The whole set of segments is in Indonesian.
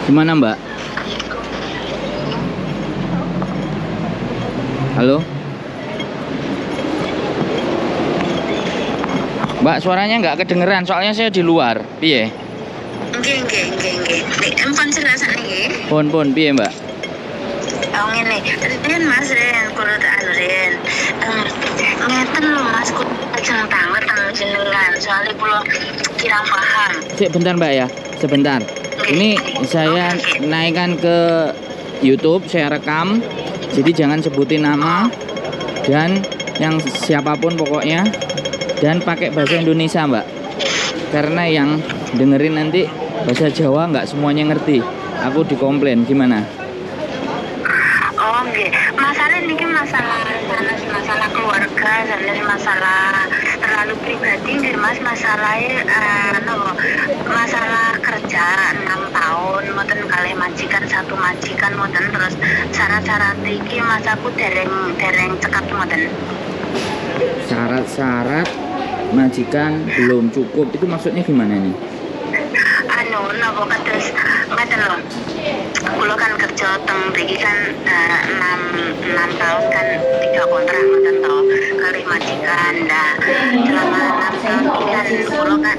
Gimana Mbak? Halo? Mbak, suaranya nggak kedengeran, soalnya saya di luar. Piye? Nggih. Empun jelasan nggih. Pun, piye Mbak? Oh ngene, Ren Mas Ren, kula tak anu Ren. Ngeten lho Mas, kula ajeng banget teng jenengan, soalnya kula kirang paham. Bentar Mbak ya, sebentar. Ini saya naikkan ke YouTube, saya rekam. Jadi jangan sebutin nama dan yang siapapun pokoknya, dan pakai bahasa Indonesia Mbak. Karena yang dengerin nanti bahasa Jawa nggak semuanya ngerti. Aku dikomplain gimana? Oh nggih, masalah niki masalah keluarga, sanes masalah terlalu pribadi nggih Mas, masalahnya masalah kerja 6 tahun mboten kalih majikan, satu majikan mboten, terus syarat-syarat iki Mas aku dereng cekap mboten. Syarat-syarat majikan belum cukup, itu maksudnya gimana nih? Napa kados ngaten lho. Kula kan kerja teng mriki kan 6 tahun kan 3 kontrak ngoten to kali majikan. Nah, selama 6 tahun iki kan kula kan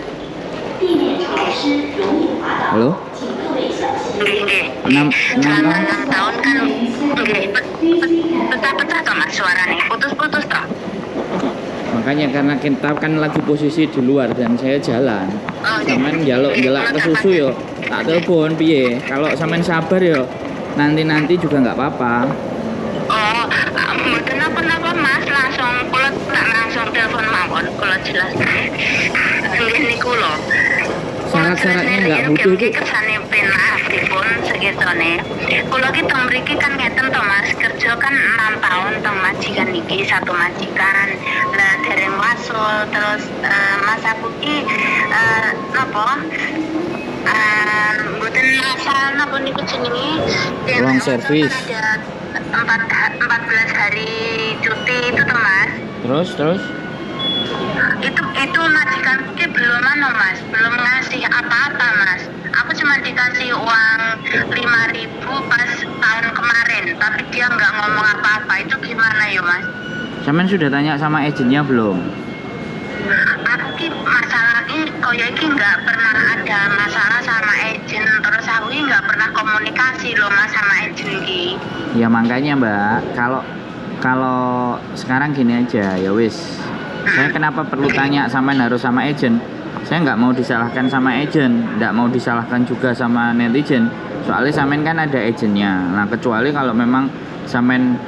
Halo? Nggih. 6 Selama tahun? 6 tahun kan nggih pecah-pecah to Mas suarane. Putus-putus to. Makanya karena kita kan lagi posisi di luar dan saya jalan. Sampean jaluk ke susu yo, tak telepon piye. Kalau sampean sabar yo, nanti juga nggak apa-apa. Oh, mboten napa-napa Mas, kula tak langsung telepon mawon, kula jelas. Nggih niku lho. Syarat-syaratnya nggak butuh itu. Kersane penak dipun segitone. Kula ki teng mriki kan ngeten to Mas, kerja kan 6 tahun teng majikan iki, satu majikan. Lah dereng wasul, terus Mas aku ki napa? Mboten masalah napa niku jenenge? Ruang servis. Ada 14 hari cuti itu tuh Mas. Terus? Itu majikan ki belum Mas, belum ngasih apa-apa Mas. Aku cuma dikasih uang 5.000 pas tahun kemarin, tapi dia nggak ngomong apa-apa. Itu gimana ya Mas? Sampean sudah tanya sama agennya belum? Aku ki masalah ini koyo iki nggak pernah ada masalah sama agent, terus aku ki nggak pernah komunikasi loh Mas sama agent ki. Ya makanya Mbak, kalau sekarang gini aja ya wis. Saya kenapa perlu tanya sampean harus sama agent? Saya nggak mau disalahkan sama agent, nggak mau disalahkan juga sama netizen. Soalnya sampean kan ada agentnya. Nah kecuali kalau memang sampean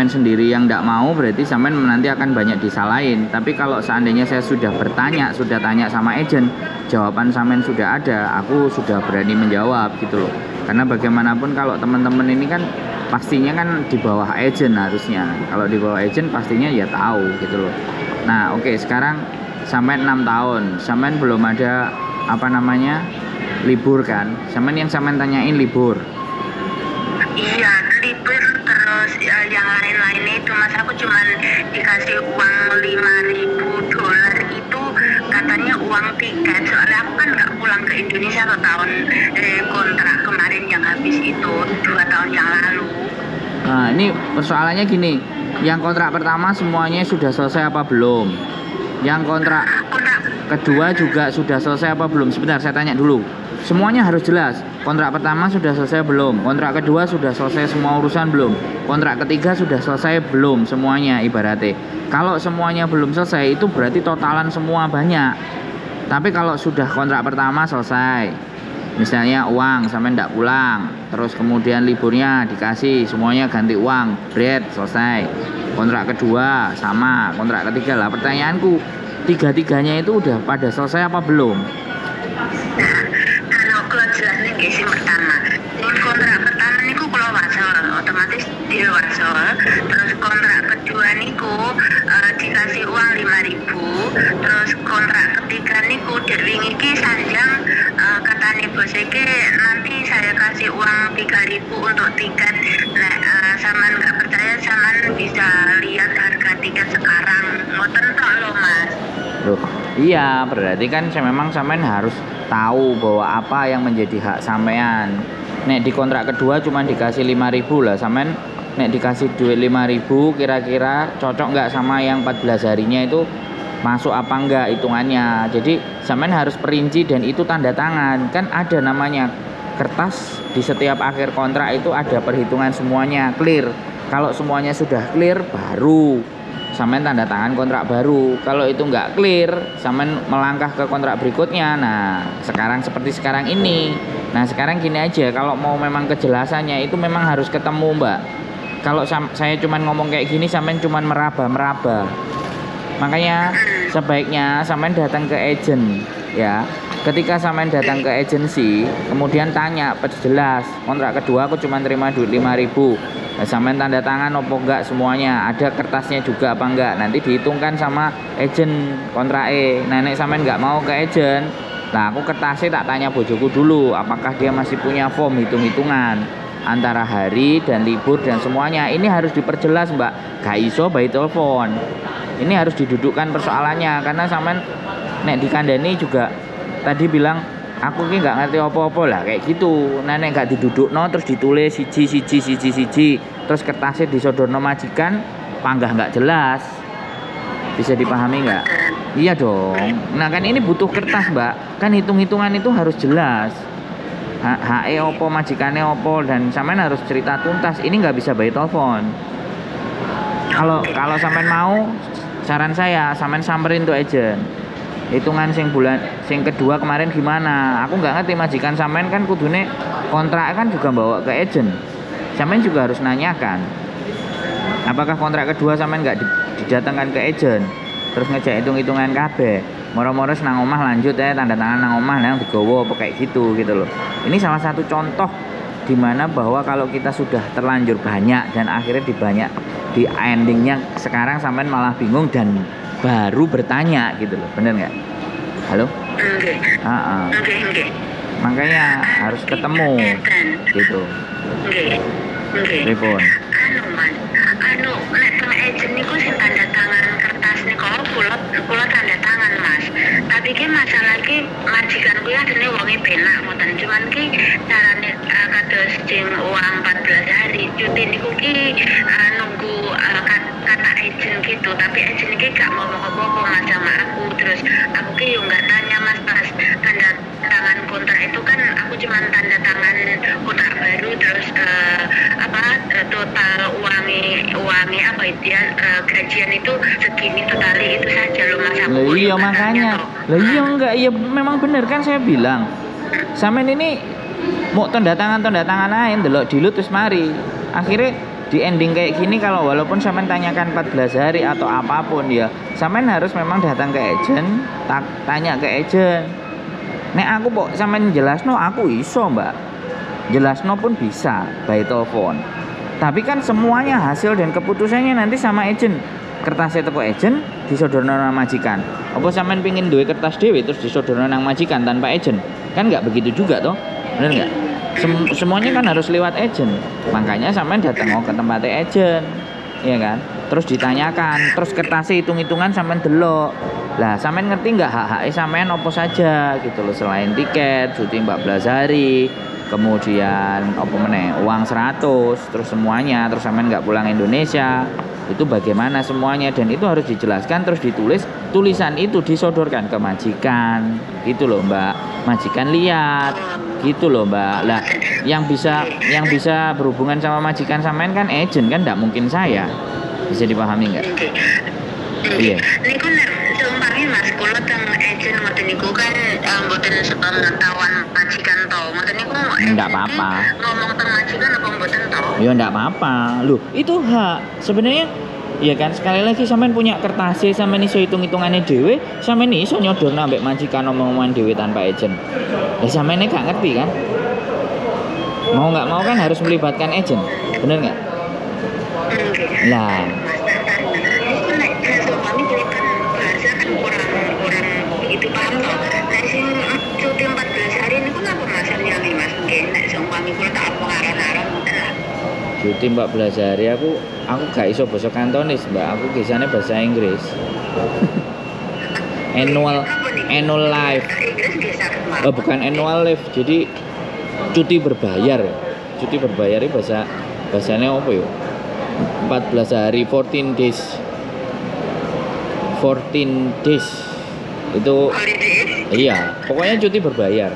sendiri yang nggak mau, berarti sampean nanti akan banyak disalahin. Tapi kalau seandainya saya sudah tanya sama agent, jawaban sampean sudah ada, aku sudah berani menjawab gitu loh. Karena bagaimanapun kalau teman-teman ini kan pastinya kan di bawah agent harusnya. Kalau di bawah agent pastinya ya tahu gitu loh. Nah oke, sekarang sampai 6 tahun sampean belum ada libur kan? Yang sampean tanyain libur. Iya, libur terus yang lain-lainnya itu Mas, aku cuma dikasih uang $5.000 itu katanya uang tiket, soalnya aku kan nggak pulang ke Indonesia ke tahun kontrak kemarin yang habis itu 2 tahun yang lalu. Nah ini persoalannya gini, yang kontrak pertama semuanya sudah selesai apa belum? Yang kontrak kedua juga sudah selesai apa belum? Sebentar saya tanya dulu. Semuanya harus jelas. Kontrak pertama sudah selesai belum? Kontrak kedua sudah selesai semua urusan belum? Kontrak ketiga sudah selesai belum semuanya ibaratnya. Kalau semuanya belum selesai itu berarti totalan semua banyak. Tapi kalau sudah kontrak pertama selesai, misalnya uang sampai ndak pulang, terus kemudian liburnya dikasih semuanya ganti uang, bread selesai. Kontrak kedua sama, kontrak ketiga lah. Pertanyaanku, tiga-tiganya itu udah pada selesai apa belum? Kalau kalau jelasnya sih pertama, kontrak pertama niku kalau wasol otomatis di wasol, terus kontrak kedua niku dikasih uang 5.000, terus kontrak ketiga niku derwing iki sanjang katane bos iki nanti saya kasih uang 3.000 untuk tiket. Nah, saman nggak percaya saman bisa lihat harga tiket sekarang, ngoten tok lho Mas. Loh, iya berarti kan memang sampean harus tahu bahwa apa yang menjadi hak sampean. Nek di kontrak kedua cuma dikasih 5.000 lah, sampean nek dikasih duit 5.000 kira-kira cocok nggak sama yang 14 harinya itu masuk apa enggak hitungannya. Jadi sampean harus perinci dan itu tanda tangan. Kan ada namanya kertas di setiap akhir kontrak itu ada perhitungan semuanya clear. Kalau semuanya sudah clear baru sampean tanda tangan kontrak baru. Kalau itu nggak clear, sampean melangkah ke kontrak berikutnya. Nah, sekarang seperti sekarang ini. Nah, sekarang gini aja, kalau mau memang kejelasannya itu memang harus ketemu, Mbak. Kalau saya cuman ngomong kayak gini, sampean cuman meraba-meraba. Makanya sebaiknya sampean datang ke agent, ya. Ketika sampean datang ke agensi, kemudian tanya jelas, kontrak kedua aku cuma terima duit 5.000. Nah, sampean tanda tangan opo enggak semuanya, ada kertasnya juga apa enggak, nanti dihitungkan sama agent kontrak nah nek sampean enggak mau ke agent, nah aku kertasnya tak tanya bojoku dulu apakah dia masih punya form hitung-hitungan antara hari dan libur dan semuanya. Ini harus diperjelas, Mbak, gak iso by telepon, ini harus didudukkan persoalannya. Karena sampean nek dikandani juga tadi bilang aku ki nggak ngerti apa-apa lah kayak gitu. Nah nek nggak didudukno terus ditulis siji terus kertasnya disodorno majikan, panggah nggak jelas. Bisa dipahami nggak? Iya dong. Nah kan ini butuh kertas, Mbak. Kan hitung-hitungan itu harus jelas. HE opo, majikannya opo, dan sampean harus cerita tuntas. Ini nggak bisa by telepon. Kalau sampean mau, saran saya sampean samperin tuh agent. Hitungan sing kedua kemarin gimana? Aku nggak ngerti, majikan sampean kan kudune kontrak kan juga bawa ke agent. Sampean juga harus nanyakan. Apakah kontrak kedua sampean nggak didatangkan ke agent? Terus ngejak hitung-hitungan kabeh. Moro-moro nang omah lanjut tanda tangan nang omah nang digowo apa kayak gitu loh. Ini salah satu contoh dimana bahwa kalau kita sudah terlanjur banyak dan akhirnya di endingnya sekarang sampean malah bingung dan baru bertanya gitu loh, bener nggak? Halo? Oke. Makanya harus ketemu gitu. Telepon. Nek teng agent niku sing tanda tangan kertas niku kula tanda tangan, Mas. Tapi ki masalah ki majikan kuwi adene wonge penak ngoten. Cuman ki carane kados sing uang 14 hari cuti niku ki nunggu kata agent gitu. Tapi agent iki gak ngomong apa-apa Mas sama aku. Terus aku ki yo nggak tanya Mas pas tanda tangan kontrak itu kan aku cuma tanda tangan kontrak baru terus total uangnya apa itu ya gajian itu segini totali itu saja loh Mas. Loh iya makanya. Loh iya enggak, iya memang bener kan saya bilang. Sampean ini mau tanda tangan lain delok dilut terus mari. Akhirnya di ending kayak gini, kalau walaupun sampean tanyakan 14 hari atau apapun ya, sampean harus memang datang ke agent, tanya ke agent. Nek aku kok sampean jelasno aku iso, Mbak. Jelasno pun bisa by telepon. Tapi kan semuanya hasil dan keputusannya nanti sama agent. Kertasnya teko agent disodorno nang majikan. Apa sampean pengin duwe kertas dhewe terus disodorno nang majikan tanpa agent? Kan nggak begitu juga toh. Bener nggak? Semuanya kan harus lewat agent. Makanya sampean datang ke tempatnya agent. Iya kan? Terus ditanyakan, terus kertasnya hitung-hitungan sampean delok. Lah, sampean ngerti nggak hak-hak sampean apa saja gitu loh, selain tiket, cuti 14 hari, kemudian apa meneh uang 100, terus semuanya, terus sampean nggak pulang Indonesia, itu bagaimana semuanya, dan itu harus dijelaskan, terus ditulis, tulisan itu disodorkan ke majikan gitu loh, Mbak. Majikan lihat gitu loh, Mbak. Lah yang bisa berhubungan sama majikan sampean kan agent, kan nggak mungkin saya. Bisa dipahami nggak? Iya. Niku nek seumpami Mas kula teng agent ngoten niku kan mboten sepengetahuan majikan to. Ngoten niku Enggak apa-apa. Ngomong teng majikan apa mboten to? Ya enggak apa-apa. Loh, itu hak. Sebenarnya ya kan, sekali lagi sampean punya kertasnya, sampean iso hitung-hitungannya dhewe, sampean iso nyodorno ambek majikan omongan dhewe tanpa agent. Lah sampean gak ngerti kan? Mau nggak mau kan harus melibatkan agent. Bener nggak? Lah, itu nek seumpami kan bahasa kan orang itu paham to. Nek sing cuti 14 hari niku napa Mas yang Mas nggih nek seumpami kula tak pengaran-aran ngoten lah. cuti 14 hari aku gak iso basa Kantonis, Mbak. Aku biasanya bahasa Inggris. annual life. Oh, bukan annual leave, jadi cuti berbayar. Cuti berbayar itu bahasanya apa ya? 14 hari, 14 days. 14 days. Itu Holiday. iya, pokoknya cuti berbayar.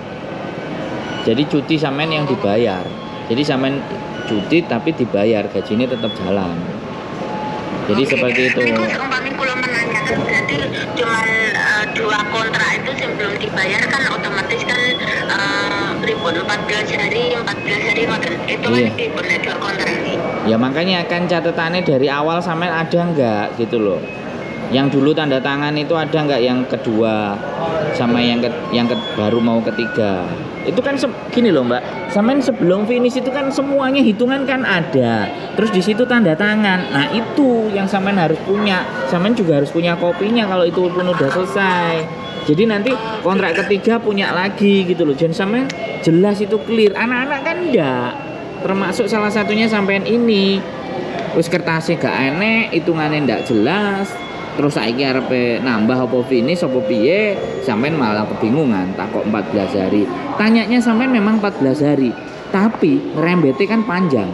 Jadi cuti sampean yang dibayar. Jadi sampean cuti tapi dibayar, gajinya tetap jalan. Jadi seperti itu. Niku seumpama kula menanyakan berarti cuman 2 kontrak itu sebelum dibayar kan otomatis kan pripun 14 hari ngoten. Itu Iya. kan pripun 2 kontrak iki. Ya makanya akan catatannya dari awal sampean ada nggak gitu loh. Yang dulu tanda tangan itu ada nggak yang kedua sama yang baru mau ketiga. Itu kan gini loh Mbak, sampean sebelum finish itu kan semuanya hitungan kan ada. Terus di situ tanda tangan. Nah itu yang sampean harus punya. Sampean juga harus punya kopinya kalau itu pun udah selesai. Jadi nanti kontrak ketiga punya lagi gitu loh. Jangan sampean jelas itu clear. Anak-anak kan enggak. Termasuk salah satunya sampean ini. Wis kertasnya gak enek, hitungannya ndak jelas. Terus saiki arepe nambah apa finish apa piye, sampean malah kebingungan takok 14 hari. Tanyanya sampean memang 14 hari, tapi ngerembete kan panjang.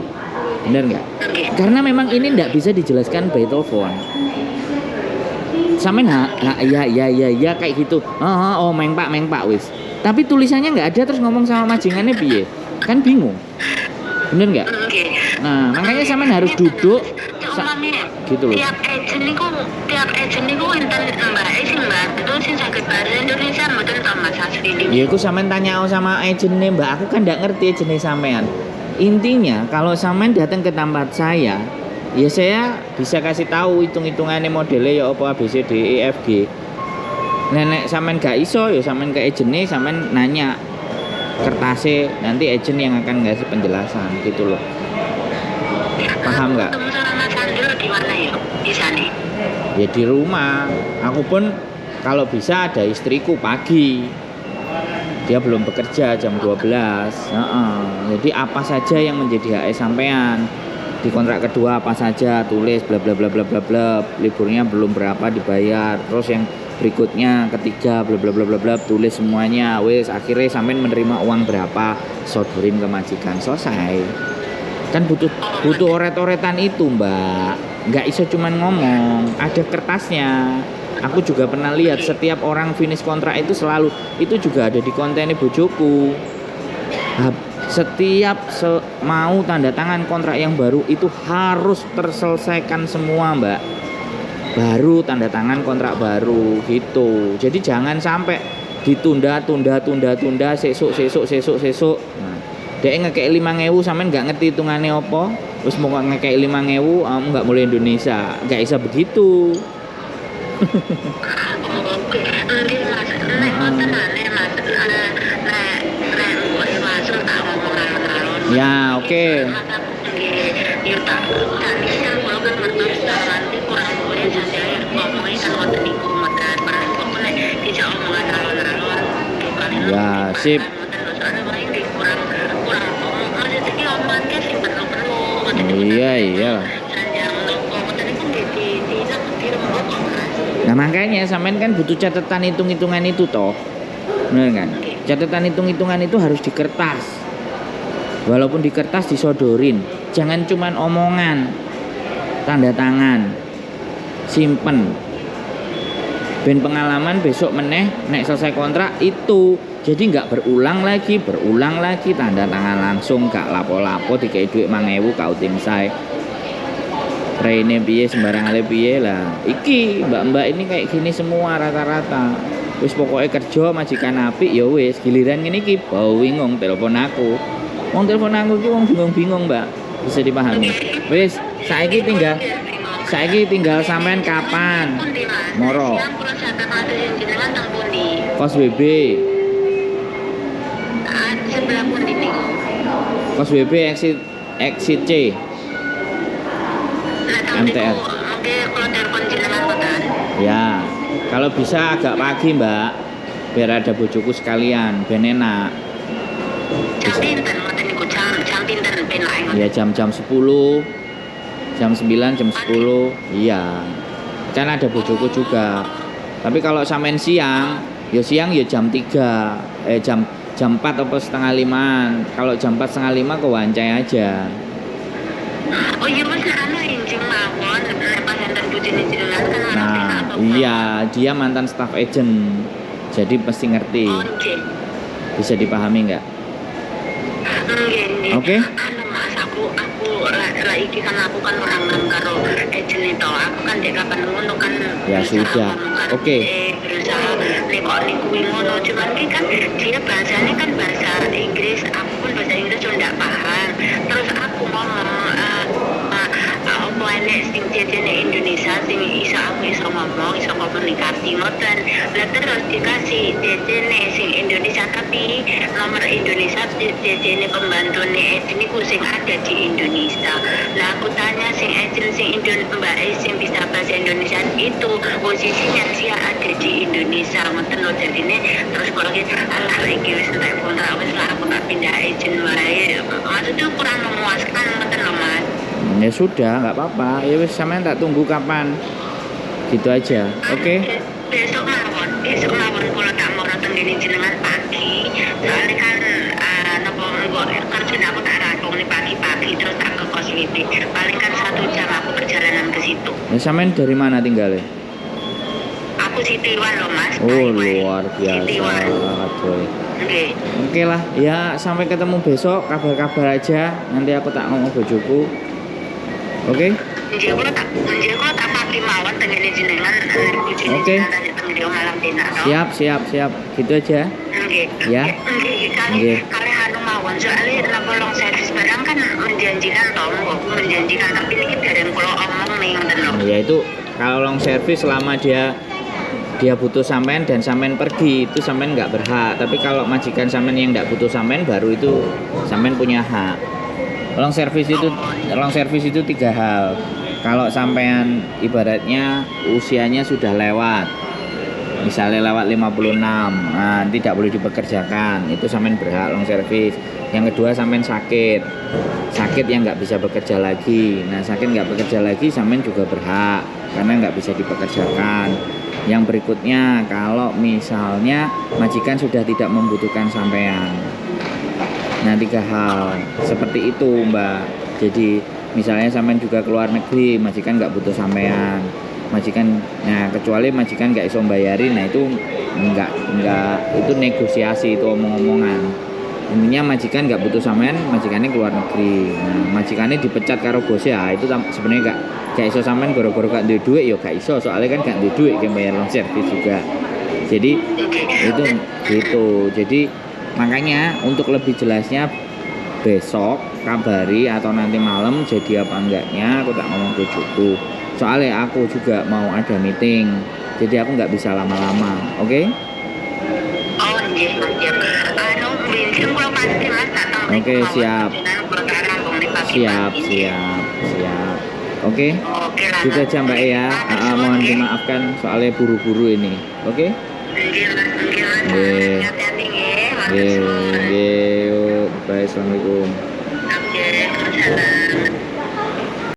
Bener nggak? Karena memang ini ndak bisa dijelaskan by telepon. Sampean ya kayak gitu. Oh meng pak wis. Tapi tulisannya nggak ada terus ngomong sama majingannya piye? Kan bingung. Bener nggak? Nah, makanya sampean harus duduk gitu loh. Tiap agent niku enten Mbak sing bantu sing saged bahasa Indonesia mboten to Mas Asri. Ya iku sampean tanya sama agennya Mbak, aku kan nggak ngerti agennya sampean. Intinya kalau sampean datang ke tempat saya, ya saya bisa kasih tahu hitung-hitungannya modelnya ya apa A B C D E F G. Nenek sampean gak iso ya sampean ke agennya sampean nanya kertasnya, nanti agen yang akan ngasih penjelasan gitu loh. Paham nggak? Ketemu sama Mas Andro di mana ya? Di sana. Ya di rumah. Aku pun kalau bisa ada istriku pagi. Dia belum bekerja jam 12. Jadi apa saja yang menjadi HE sampean di kontrak kedua apa saja tulis bla bla bla bla bla bla, liburnya belum berapa dibayar. Terus yang berikutnya ketiga bla bla bla bla bla, tulis semuanya. Wes akhirnya sampean menerima uang berapa, sodorin ke majikan, selesai. Kan butuh oret-oretan itu Mbak, nggak iso cuman ngomong, ada kertasnya. Aku juga pernah lihat setiap orang finish kontrak itu selalu itu juga ada di kontennya bojoku. Setiap mau tanda tangan kontrak yang baru itu harus terselesaikan semua Mbak, baru tanda tangan kontrak baru gitu. Jadi jangan sampai ditunda sesuk. Nah, dia ngekek 5.000 sampean nggak ngerti hitungannya apa, terus mau ngekek 5.000 nggak mulai Indonesia, nggak bisa begitu. Oke, nggih Mas. Nek ngoten ane Mas. Nek masuk tak ngomong alon-alon. Ya oke. Ya tak tadi kan kula kan ngertos nanti kurang boleh saya ngomongin kan ngoten niku medan barang kok nek dijak omongan alon-alon. Ya sip. Iya. Nah makanya sampean kan butuh catatan hitung-hitungan itu toh, bener kan? Catatan hitung-hitungan itu harus di kertas. Walaupun di kertas disodorin, jangan cuman omongan, tanda tangan, simpen. Ben pengalaman besok meneh, nek selesai kontrak itu. Jadi nggak berulang lagi tanda tangan langsung, gak lapo-lapo dikei duit 5.000 kau tim saya. Rene piye sembarangane piye lah. Iki mbak-mbak ini kayak gini semua rata-rata. Wis pokoknya kerja majikan apik ya wis, giliran ngene iki bau bingung telepon aku. Wong telepon aku iki wong bingung-bingung, Mbak. Bisa dipahami. Wis, saiki tinggal sampean kapan? Moro. Kos WB. Sebelah pundi niku? Kos WB exit C. MTR. Oke, kalau telepon jenengan mboten. Ya, kalau bisa agak pagi Mbak, biar ada bojoku sekalian, ben enak. Jam pinten mboten niku jam pinten ben lae. Ya jam 10, jam 9, jam 10, iya. Kan ada bojoku juga. Tapi kalau sampean siang, Ya siang ya jam 3, jam 4 atau setengah 5. Kalau jam 4 setengah 5 ke Wancai aja. Oh iya mas, anu injing mawon nek pasien bujine jenengan kan ana sing Nah, atau iya, dia mantan staff agent. Jadi pasti ngerti. Oh nggih. Bisa dipahami nggak? Nggih, nggih. Oke. Anu mas, aku lah iki kan aku kan orang karo agent itu. Aku kan dek kapan ngono kan. Ya sudah. Oke. Berusaha nek kok ning kuwi ngono, cuman ki kan dia bahasanya kan bahasa Inggris, aku pun bahasa Inggris cuma ndak paham. Terus aku ngomong apa enek sing jejene Indonesia sing aku iso ngomong, iso komunikasi ngoten. Lah terus dikasih jejene sing Indonesia tapi nomor Indonesia jejene pembantune niku sing ada di Indonesia. Lah aku tanya sing agent sing Mbak sing bisa bahasa Indonesia itu posisinya dia ada di Indonesia ngoten lho jadine. Terus kalau gitu alah iki wis entek kontrak wis lah aku tak pindah agent wae. Maksudnya kurang memuaskan ngoten lho Mas. Ya sudah, nggak apa-apa. Ya wis sampean tak tunggu kapan. Gitu aja. Oke. Besok mawon kula tak mau dateng ngene jenengan pagi. Soalnya kan napa engko kerjane aku tak rakoni pagi-pagi terus tak ke kos wifi. Paling kan 1 jam aku perjalanan ke situ. Ya sampean dari mana tinggalnya? Aku Sitiwan loh Mas. Oh, Taiwan. luar biasa. Sitiwan. Aduh. Nggih. Oke lah, ya sampai ketemu besok, kabar-kabar aja. Nanti aku tak ngomong bojoku. Oke? Nggih kula tak pagi mawon teng ngene jenengan bojone Oke. jenengan teng dia malam dina to. Siap. Gitu aja. Nggih. Ya. Nggih, Nggih. kali anu mawon soalnya napa long service barang kan menjanjikan toh, menjanjikan tapi niki dereng kula omong nih ngoten lho. Ya itu kalau long service selama dia butuh sampean dan sampean pergi itu sampean nggak berhak. Tapi kalau majikan sampean yang nggak butuh sampean baru itu sampean punya hak. Long service itu 3 hal. Kalau sampean ibaratnya usianya sudah lewat, misalnya lewat 56, nah, tidak boleh dipekerjakan, itu sampean berhak long service. Yang kedua sampean sakit yang nggak bisa bekerja lagi. Nah sakit nggak bekerja lagi sampean juga berhak karena nggak bisa dipekerjakan. Yang berikutnya kalau misalnya majikan sudah tidak membutuhkan sampean. Nah 3 hal seperti itu Mbak. Jadi misalnya sampean juga keluar negeri, majikan nggak butuh sampean. Majikan, nah kecuali majikan nggak iso bayarin, nah itu nggak itu negosiasi, itu omong-omongan. Intinya majikan nggak butuh sampean, majikannya keluar negeri. Nah majikannya dipecat karo bosnya, itu sebenarnya gak iso sampean gara-gara gak duwe duit ya gak iso, soalnya kan gak duwe duit yang bayar long service juga. Jadi itu gitu. Jadi makanya untuk lebih jelasnya besok kabari atau nanti malam jadi apa enggaknya aku tak ngomong bojoku. Soalnya aku juga mau ada meeting, jadi aku nggak bisa lama-lama, oke? Oh nggih, anu bensin kula pasti Mas tak tahu. Oke, siap. Oke. Oke lah. Gitu aja Mbak ya. Mohon dimaafkan soalnya buru-buru ini. Oke? Nggih, Mas. Nggih. Hati-hati nggih. Nggih. Bye. Assalamualaikum. Oke, salam.